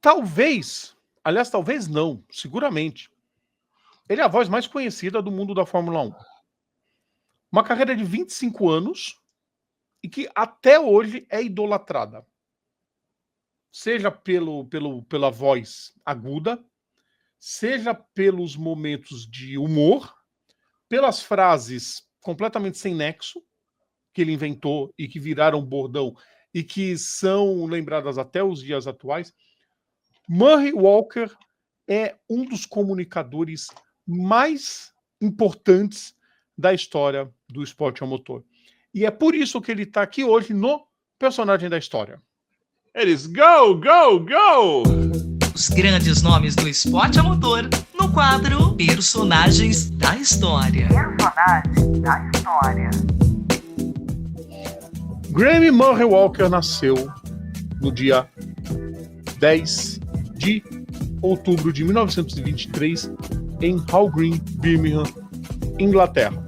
Talvez, aliás, talvez não, seguramente, ele é a voz mais conhecida do mundo da Fórmula 1. Uma carreira de 25 anos e que até hoje é idolatrada. Seja pela voz aguda, seja pelos momentos de humor, pelas frases completamente sem nexo que ele inventou e que viraram bordão e que são lembradas até os dias atuais. Murray Walker é um dos comunicadores mais importantes da história do esporte a motor. E é por isso que ele está aqui hoje no Personagem da História. Eles go, go, go! Os grandes nomes do esporte a motor no quadro Personagens da História. Personagens da História. Graeme Murray Walker nasceu no dia 10 de outubro de 1923 em Hall Green, Birmingham, Inglaterra.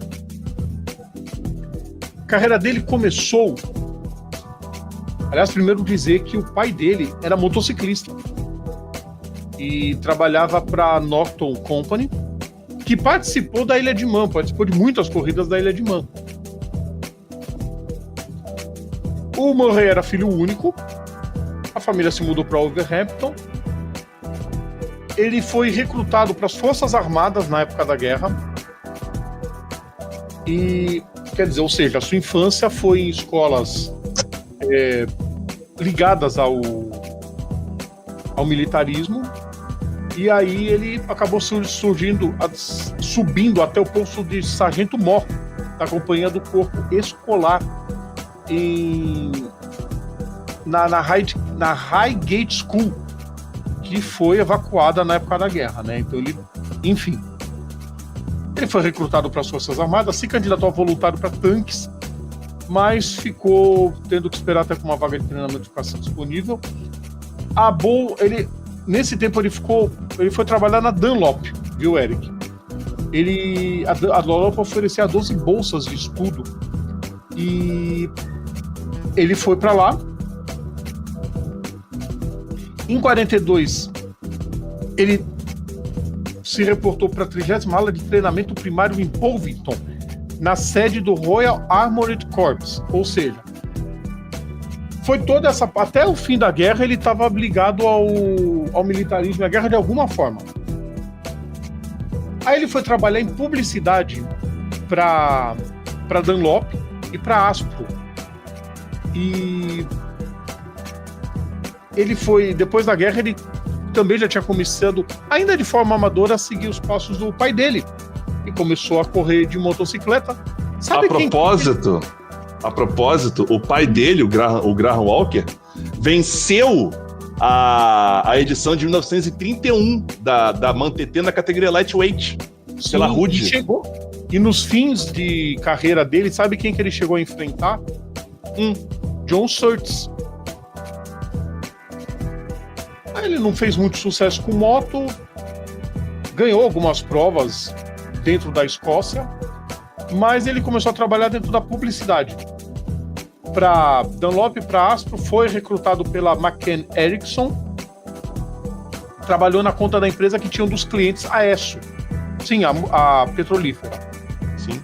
A carreira dele começou... Aliás, primeiro dizer que o pai dele era motociclista e trabalhava para a Norton Company, que participou da Ilha de Man, participou de muitas corridas da Ilha de Man. O Murray era filho único, a família se mudou para Wolverhampton. Ele foi recrutado para as Forças Armadas na época da guerra. E, quer dizer, ou seja, a sua infância foi em escolas ligadas ao militarismo. E aí ele acabou subindo até o posto de sargento-mor da companhia do corpo escolar na Highgate School, que foi evacuada na época da guerra, né? Então ele foi recrutado para as Forças Armadas, se candidatou a voluntário para tanques, mas ficou tendo que esperar até que uma vaga de treinamento ficasse disponível. Nesse tempo ele foi trabalhar na Dunlop, viu, Eric? A Dunlop oferecia 12 bolsas de estudo e ele foi para lá. Em 42, ele se reportou para a 30ª ala de treinamento primário em Polvington, na sede do Royal Armoured Corps, ou seja, foi toda essa... Até o fim da guerra ele estava ligado ao militarismo e à guerra de alguma forma. Aí ele foi trabalhar em publicidade para Dunlop e para Aspro. E ele foi... Depois da guerra ele também já tinha começado, ainda de forma amadora, a seguir os passos do pai dele. E começou a correr de motocicleta. Sabe A propósito, o pai dele, o Graham Walker, venceu a edição de 1931 da MAN TT na categoria Lightweight, pela Rude. Chegou. E nos fins de carreira dele, sabe quem que ele chegou a enfrentar? John Surtees. Aí ele não fez muito sucesso com moto, ganhou algumas provas dentro da Escócia, mas ele começou a trabalhar dentro da publicidade. Para Dunlop e para Aspro, foi recrutado pela McCann Erickson, trabalhou na conta da empresa que tinha um dos clientes a Esso, sim, a petrolífera. Sim.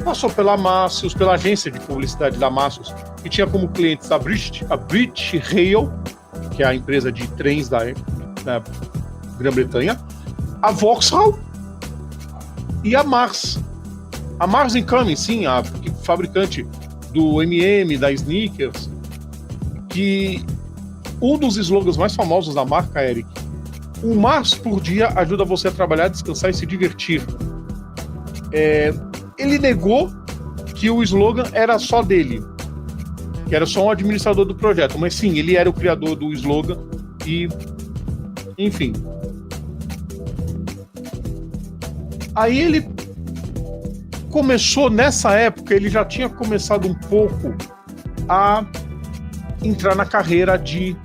Passou pela Massius, pela agência de publicidade da Massius, que tinha como clientes a British Rail, que é a empresa de trens da Grã-Bretanha, a Vauxhall e a Mars. A Mars Cummins, sim, a fabricante do M&M, da Snickers, que um dos slogans mais famosos da marca, Eric, o Mars por dia ajuda você a trabalhar, descansar e se divertir. Ele negou que o slogan era só dele, que era só um administrador do projeto, mas sim, ele era o criador do slogan e, enfim. Aí ele começou, nessa época, ele já tinha começado um pouco a entrar na carreira de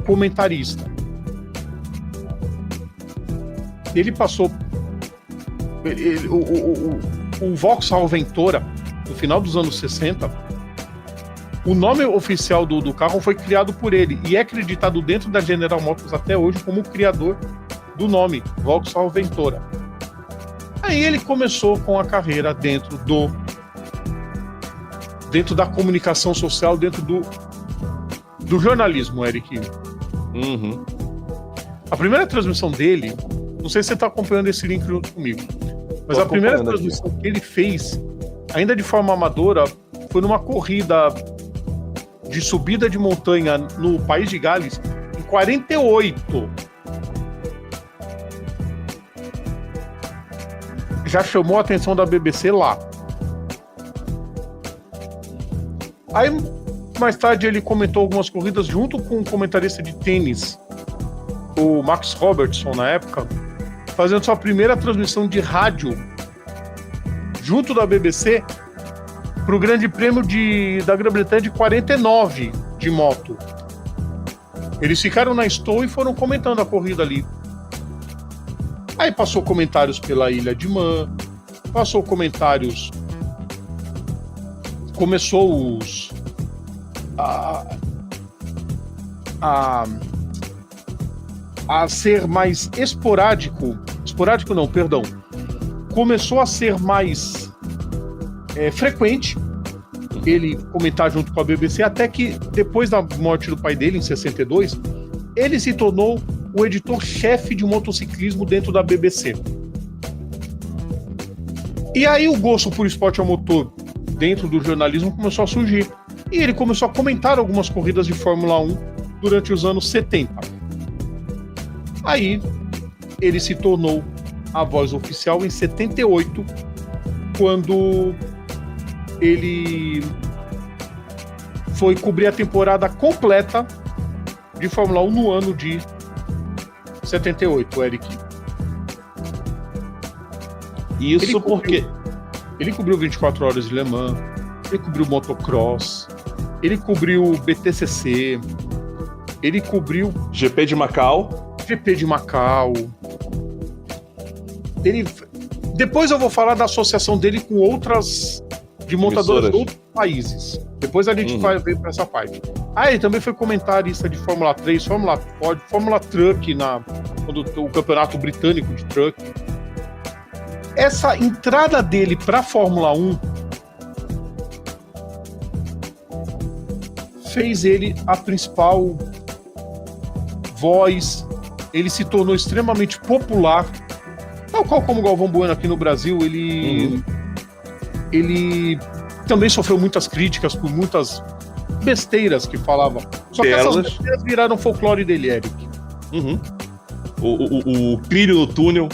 comentarista. Ele passou... O Vauxhall Ventora, no final dos anos 60, O nome oficial do carro foi criado por ele e é acreditado dentro da General Motors até hoje como o criador do nome, Vauxhall Ventora. Aí ele começou com a carreira dentro da comunicação social, dentro do jornalismo, Eric. Uhum. A primeira transmissão dele, não sei se você está acompanhando esse link junto comigo, mas a primeira transmissão que ele fez, ainda de forma amadora, foi numa corrida de subida de montanha no País de Gales, em 48. Já chamou a atenção da BBC lá. Aí, mais tarde, ele comentou algumas corridas junto com um comentarista de tênis, o Max Robertson, na época, fazendo sua primeira transmissão de rádio junto da BBC para o Grande Prêmio da Grã-Bretanha de 49 de moto. Eles ficaram na Stowe e foram comentando a corrida ali. Aí passou comentários pela Ilha de Man, passou comentários... Começou a ser mais esporádico não, perdão. Começou a ser mais frequente ele comentar junto com a BBC, até que depois da morte do pai dele, em 62, ele se tornou o editor-chefe de motociclismo dentro da BBC. E aí o gosto por esporte a motor dentro do jornalismo começou a surgir. E ele começou a comentar algumas corridas de Fórmula 1 durante os anos 70. Aí ele se tornou a voz oficial em 78, quando ele foi cobrir a temporada completa de Fórmula 1 no ano de 78, Eric. Isso porque... Ele cobriu 24 horas de Le Mans, ele cobriu motocross, ele cobriu BTCC, ele cobriu... GP de Macau. Depois eu vou falar da associação dele com outras de montadoras de outros países. Depois a gente vai ver para essa parte. Ele também foi comentarista de Fórmula 3, Fórmula Ford, Fórmula Truck, quando o campeonato britânico de truck. Essa entrada dele para a Fórmula 1 fez ele a principal voz. Ele se tornou extremamente popular, tal qual como o Galvão Bueno aqui no Brasil. Ele também sofreu muitas críticas por muitas besteiras que falava. Só que essas besteiras viraram folclore dele, Eric. O brilho no túnel,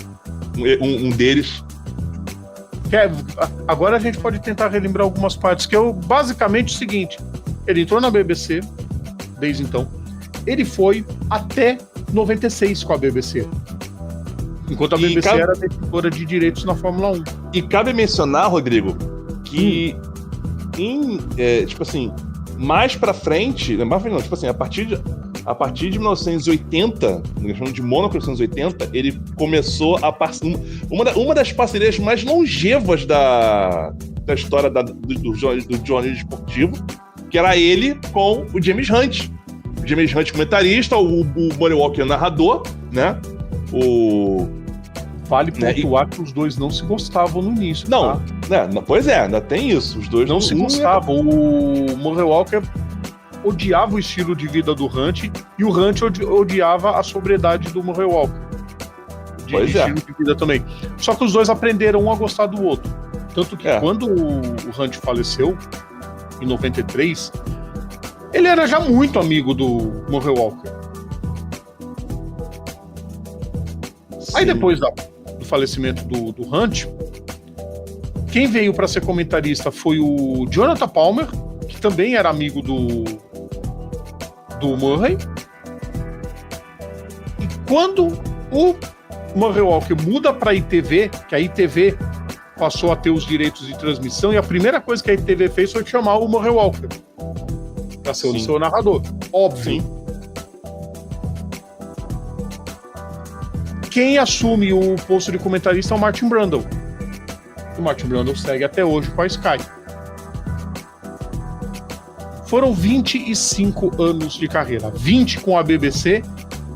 um deles. Agora a gente pode tentar relembrar algumas partes, que é basicamente o seguinte: ele entrou na BBC, desde então, ele foi até 96 com a BBC, enquanto a BBC era detentora de direitos na Fórmula 1. E cabe mencionar, Rodrigo, que tipo assim, mais pra frente, tipo assim, a partir de 1980, de Mônaco 1980, ele começou uma das parcerias mais longevas da história do jornalismo esportivo, que era ele com o James Hunt. O James Hunt comentarista, o Murray Walker narrador, né? Vale pontuar que os dois não se gostavam no início. Não, tá? Pois é, ainda tem isso. Os dois não se gostavam. O Murray Walker odiava o estilo de vida do Hunt e o Hunt odiava a sobriedade do Murray Walker. Estilo de vida também. Só que os dois aprenderam um a gostar do outro. Tanto que quando o Hunt faleceu, em 93, ele era já muito amigo do Murray Walker. Sim. Aí depois do falecimento do Hunt, quem veio para ser comentarista foi o Jonathan Palmer, que também era amigo do Murray. E quando o Murray Walker muda para a ITV, que a ITV passou a ter os direitos de transmissão, e a primeira coisa que a ITV fez foi chamar o Murray Walker para ser o seu narrador. Óbvio. Sim. Quem assume o posto de comentarista é o Martin Brundle. O Martin Brundle segue até hoje com a Sky. Foram 25 anos de carreira. 20 com a BBC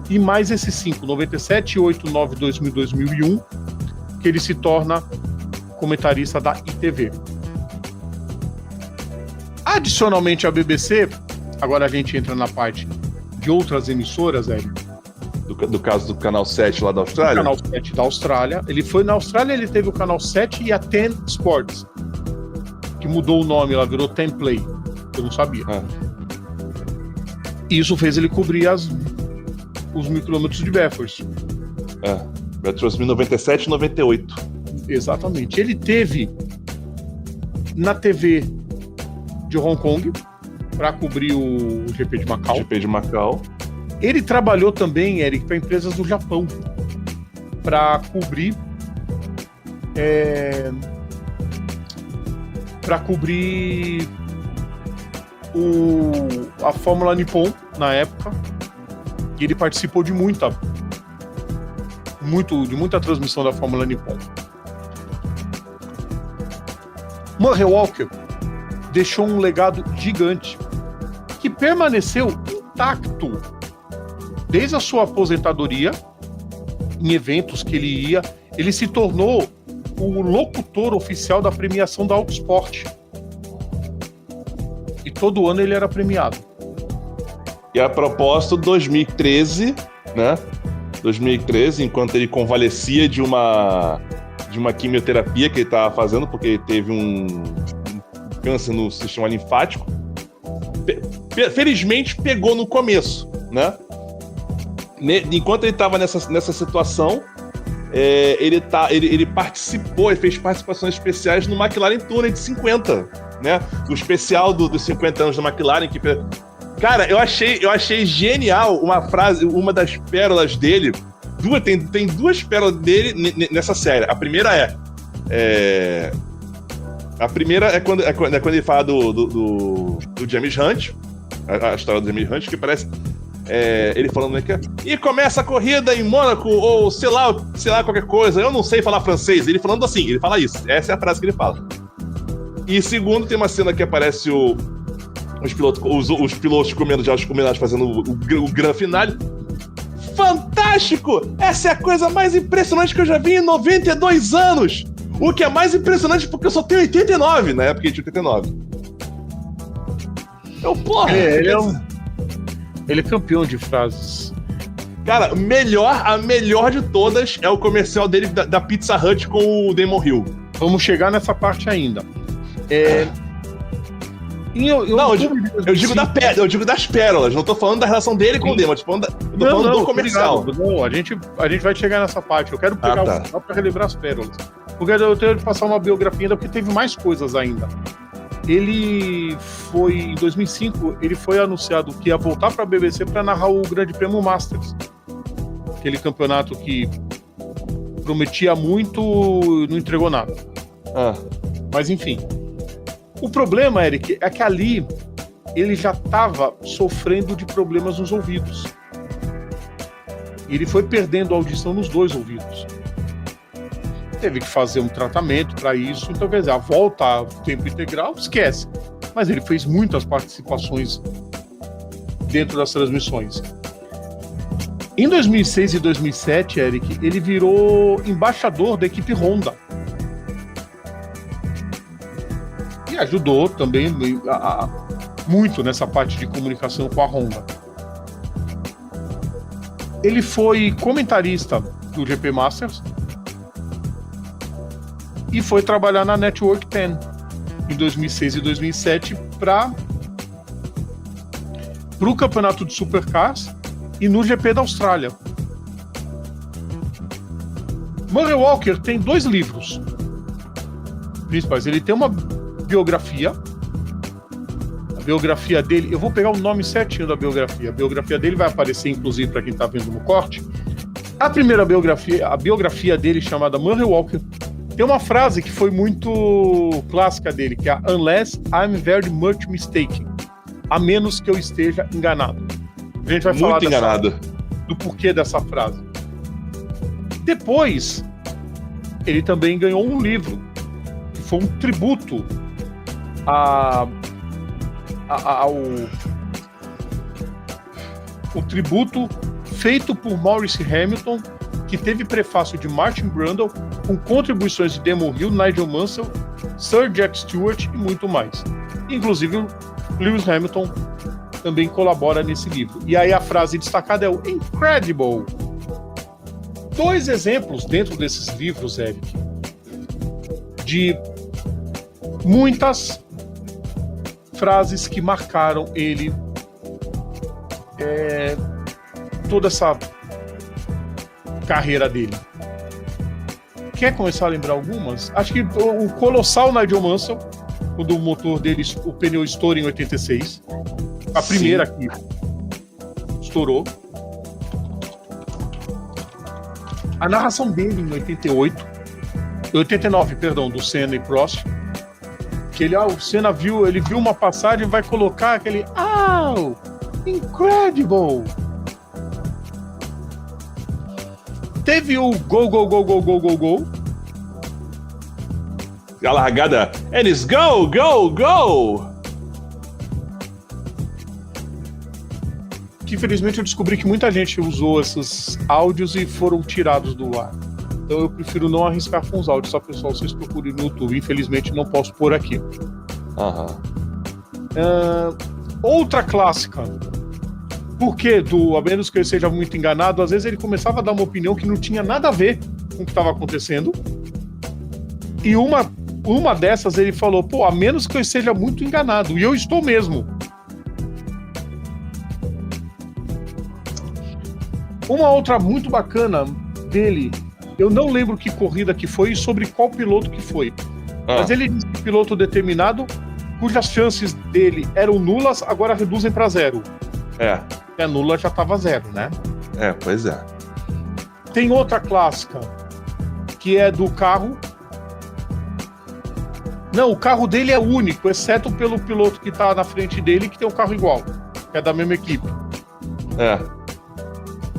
e mais esses 5, 97, 8, 9, 2000, 2001, que ele se torna comentarista da ITV. Adicionalmente à BBC, agora a gente entra na parte de outras emissoras, Hélio. Do caso do Canal 7 lá da Austrália? O Canal 7 da Austrália. Ele foi na Austrália, ele teve o Canal 7 e a 10 Sports, que mudou o nome, ela virou 10 Play. Eu não sabia. E isso fez ele cobrir os 1000 quilômetros de Bathurst. Bathurst 97 e 98. Exatamente. Ele teve na TV de Hong Kong para cobrir o GP de Macau. GP de Macau. Ele trabalhou também, Eric, para empresas do Japão para cobrir a Fórmula Nippon na época. E ele participou de muita transmissão da Fórmula Nippon. Murray Walker deixou um legado gigante que permaneceu intacto desde a sua aposentadoria, em eventos que ele ia. Ele se tornou o locutor oficial da premiação da Autosport. E todo ano ele era premiado. E a propósito, 2013, né? 2013, enquanto ele convalescia de uma quimioterapia que ele estava fazendo, porque ele teve um câncer no sistema linfático. Felizmente pegou no começo, né? Enquanto ele estava nessa situação, ele participou, ele fez participações especiais no McLaren Tour de 50, né? O especial dos 50 anos da McLaren. Cara, eu achei genial uma frase, uma das pérolas dele. Tem duas pérolas dele nessa série. A primeira é quando ele fala do James Hunt, a história do James Hunt, que parece ele falando que e começa a corrida em Mônaco, ou sei lá, qualquer coisa, eu não sei falar francês. Ele falando assim, ele fala isso, essa é a frase que ele fala. E segundo, tem uma cena que aparece os pilotos comendo já os combinados fazendo o grande finale. Fantástico! Essa é a coisa mais impressionante que eu já vi em 92 anos! O que é mais impressionante porque eu só tenho 89, na época de 89. Ele é campeão de frases. Cara, a melhor de todas é o comercial dele da Pizza Hut com o Damon Hill. Vamos chegar nessa parte ainda. Eu digo das pérolas, não tô falando da relação dele com o Damon, tô falando do comercial. Não, a gente vai chegar nessa parte. Eu quero pegar o final pra relembrar as pérolas. Porque eu tenho que passar uma biografia ainda, porque teve mais coisas ainda. Ele foi, em 2005, ele foi anunciado que ia voltar pra BBC pra narrar o Grande Prêmio Masters. Aquele campeonato que prometia muito e não entregou nada. Mas enfim. O problema, Eric, é que ali ele já estava sofrendo de problemas nos ouvidos. Ele foi perdendo a audição nos dois ouvidos. Teve que fazer um tratamento para isso, então quer dizer, a volta a tempo integral, esquece. Mas ele fez muitas participações dentro das transmissões. Em 2006 e 2007, Eric, ele virou embaixador da equipe Honda. E ajudou também muito nessa parte de comunicação com a Honda. Ele foi comentarista do GP Masters e foi trabalhar na Network 10 em 2006 e 2007 para o campeonato de Supercars e no GP da Austrália. Murray Walker tem 2 livros principais. Ele tem uma biografia. A biografia dele, eu vou pegar o nome certinho da biografia. A biografia dele vai aparecer, inclusive, para quem está vendo no corte. A primeira biografia, a biografia dele, chamada Murray Walker, tem uma frase que foi muito clássica dele, que é "Unless I'm very much mistaken", a menos que eu esteja enganado. A gente vai falar do porquê dessa frase. Depois, ele também ganhou um livro, que foi um tributo a o tributo feito por Maurice Hamilton, que teve prefácio de Martin Brundle, com contribuições de Damon Hill, Nigel Mansell, Sir Jack Stewart e muito mais. Inclusive, o Lewis Hamilton também colabora nesse livro. E aí a frase destacada é o Incredible. 2 exemplos dentro desses livros, Eric, de muitas frases que marcaram ele, toda essa carreira dele. Quer começar a lembrar algumas? Acho que o colossal Nigel Mansell, quando o motor dele, o pneu estoura em 86. A primeira que estourou. A narração dele em 89, perdão, do Senna e Prost, que o Senna viu uma passagem e vai colocar aquele incredible. Teve o go, go, go, go, go, go, go. A largada, and it's go, go, go. Que infelizmente eu descobri que muita gente usou esses áudios e foram tirados do ar. Então eu prefiro não arriscar com os áudios, só pessoal, vocês procurem no YouTube. Infelizmente não posso pôr aqui. Outra clássica. Porque, a menos que eu seja muito enganado, às vezes ele começava a dar uma opinião que não tinha nada a ver com o que estava acontecendo. E uma dessas ele falou, a menos que eu seja muito enganado. E eu estou mesmo. Uma outra muito bacana dele, eu não lembro que corrida que foi e sobre qual piloto que foi. Mas ele disse que piloto determinado, cujas chances dele eram nulas, agora reduzem para 0. E a nula já estava 0, né? Pois é. Tem outra clássica, que é do carro. Não, o carro dele é único, exceto pelo piloto que tá na frente dele, que tem um carro igual, que é da mesma equipe.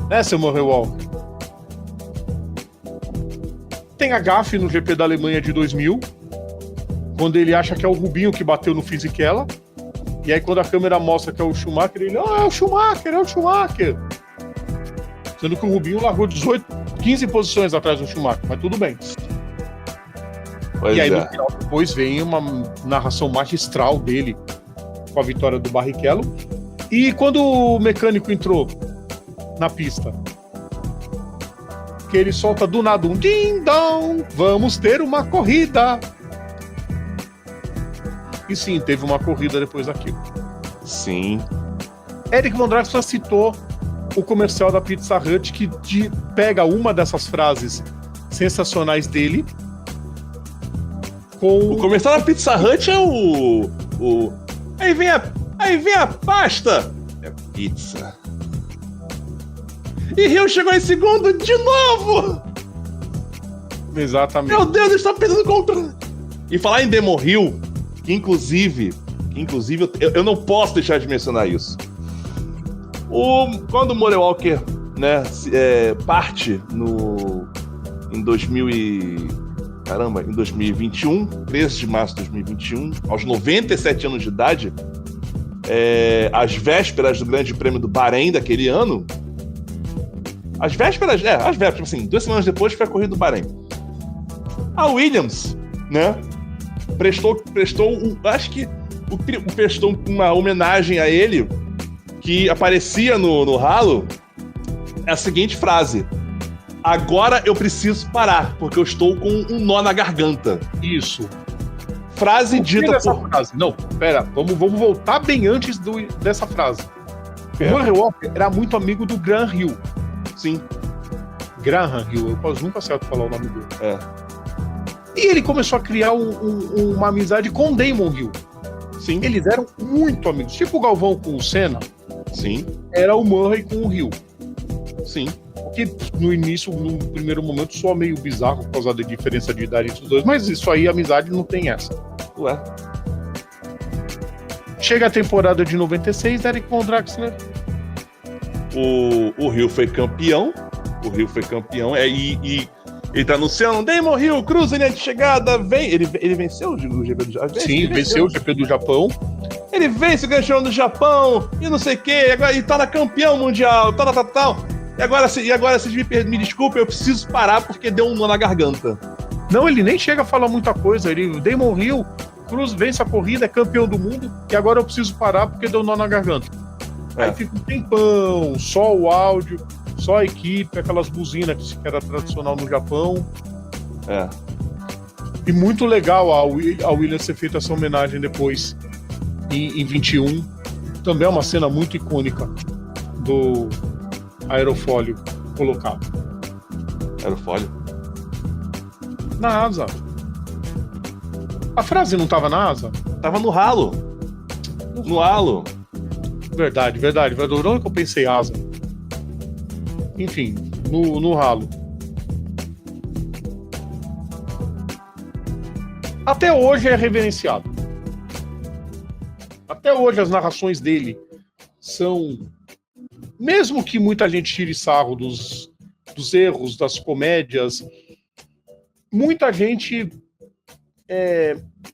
Né, seu Murray Walker? Tem a gafe no GP da Alemanha de 2000, quando ele acha que é o Rubinho que bateu no Fisichella, e aí quando a câmera mostra que é o Schumacher, ele, é o Schumacher. Sendo que o Rubinho largou 15 posições atrás do Schumacher, mas tudo bem. Pois e aí no final depois vem uma narração magistral dele com a vitória do Barrichello. E quando o mecânico entrou na pista, que ele solta do nada um ding-dong, vamos ter uma corrida. E sim, teve uma corrida depois daquilo. Sim. Eric Von Draxler citou o comercial da Pizza Hut, que pega uma dessas frases sensacionais dele. O comercial da Pizza Hut é o... Aí vem a pasta! É pizza. E Hill chegou em segundo de novo! Exatamente. Meu Deus, ele está perdendo o controle! E falar em Damon Hill, que inclusive eu não posso deixar de mencionar isso. Quando o Murray Walker, né, parte em 2021, 13 de março de 2021, aos 97 anos de idade, às vésperas do Grande Prêmio do Bahrein daquele ano, às vésperas, assim, 2 semanas depois foi a corrida do Bahrein. A Williams, né, prestou uma homenagem a ele, que aparecia no ralo, a seguinte frase: agora eu preciso parar, porque eu estou com um nó na garganta. Isso. Frase dita por... frase? Não, pera, vamos voltar bem antes dessa frase. O Murray Walker era muito amigo do Graham Hill. Sim. Graham Hill, eu posso nunca acerto falar o nome dele. E ele começou a criar uma amizade com o Damon Hill. Sim. Eles eram muito amigos. Tipo o Galvão com o Senna. Sim. Era o Murray com o Hill. Sim. Que no início, no primeiro momento, soa meio bizarro por causa da diferença de idade entre os dois, mas isso aí, amizade não tem essa. Ué. Chega a temporada de 96, Eric Von Draxler. O Hill foi campeão. E ele tá anunciando: Damon Hill, cruza a linha de chegada, vem. Ele venceu o GP do Japão? Sim, venceu o GP do Japão. Ele vence o Grande Prêmio do Japão e não sei o quê, e tá na campeão mundial, tal. E agora vocês me desculpem, eu preciso parar porque deu um nó na garganta. Não, ele nem chega a falar muita coisa. Ele, Damon Hill, Cruz vence a corrida, é campeão do mundo, e agora eu preciso parar porque deu um nó na garganta. Aí fica um tempão, só o áudio, só a equipe, aquelas buzinas que era tradicional no Japão. E muito legal a Williams ter feito essa homenagem depois, em 21. Também é uma cena muito icônica do aerofólio colocado. Aerofólio? Na asa. A frase não tava na asa? Tava no ralo. No halo. Verdade. Onde que eu pensei asa? Enfim, no ralo. Até hoje é reverenciado. Até hoje as narrações dele são... Mesmo que muita gente tire sarro dos erros, das comédias, muita gente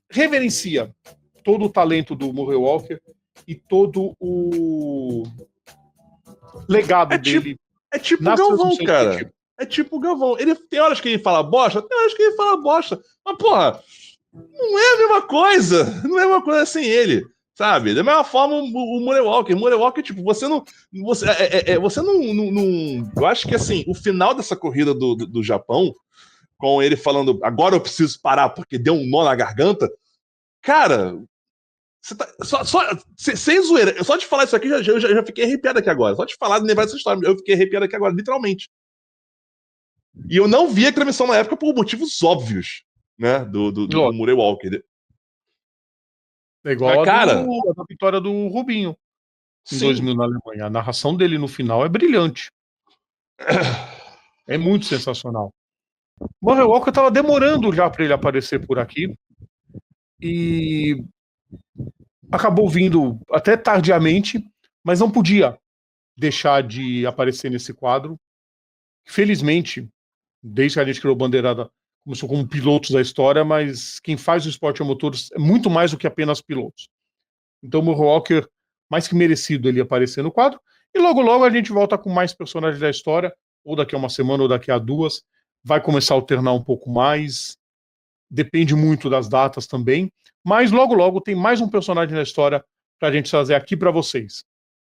reverencia todo o talento do Murray Walker e todo o legado dele. É tipo o Galvão, cara. É tipo o Galvão. Tem horas que ele fala bosta, tem horas que ele fala bosta. Mas, porra, não é a mesma coisa. Não é a mesma coisa sem ele. Sabe? Da mesma forma, o Murray Walker, tipo, você não. Eu acho que assim, o final dessa corrida do Japão, com ele falando, agora eu preciso parar porque deu um nó na garganta. Cara, você tá, sem zoeira, só de falar isso aqui, eu já fiquei arrepiado aqui agora. Só de falar, lembrar dessa história, eu fiquei arrepiado aqui agora, literalmente. E eu não vi a transmissão na época por motivos óbvios, né? Do Murray Walker. É igual cara, a vitória do Rubinho em 2000 na Alemanha. A narração dele no final é brilhante. É muito sensacional. Murray Walker estava demorando já para ele aparecer por aqui e acabou vindo até tardiamente, mas não podia deixar de aparecer nesse quadro. Felizmente, desde que a gente criou Bandeirada, começou como pilotos da história, mas quem faz o esporte a motor é muito mais do que apenas pilotos. Então o Murray Walker, mais que merecido ele aparecer no quadro, e logo a gente volta com mais personagens da história, ou daqui a uma semana, ou daqui a 2, vai começar a alternar um pouco mais, depende muito das datas também, mas logo tem mais um personagem da história pra gente trazer aqui pra vocês.